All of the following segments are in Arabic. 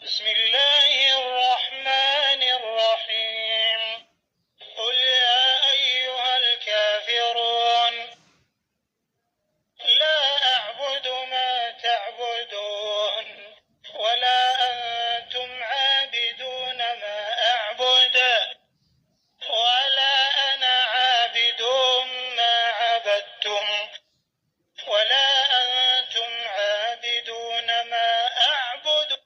بسم الله الرحمن الرحيم. قل يا أيها الكافرون لا أعبد ما تعبدون ولا أنتم عابدون ما أعبد ولا أنا عابد ما عبدتم ولا أنتم عابدون ما أعبد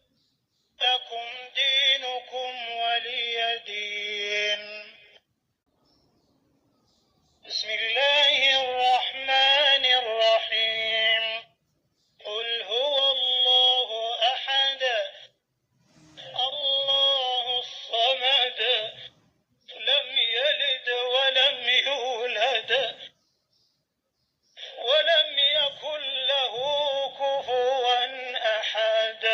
لكم دينكم ولي دين. بسم الله الرحمن الرحيم. قل هو الله أحد الله الصمد لم يلد ولم يولد ولم يكن له كفوا أحد.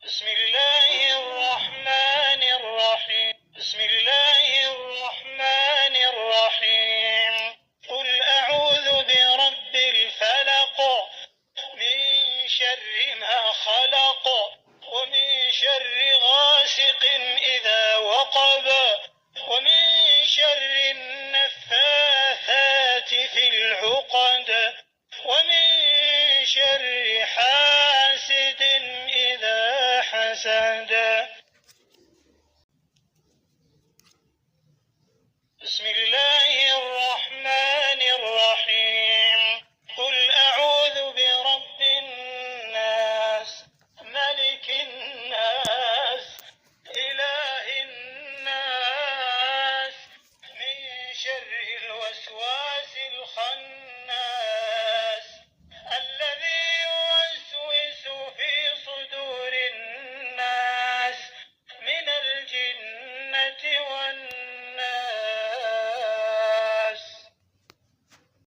بسم الله الرحمن الرحيم. بسم الله الرحمن الرحيم. قل أعوذ برب الفلق من شر ما خلق ومن شر غاسق إذا وقب ومن شر النفاثات في العقد ومن شر حاسد إذا حسد.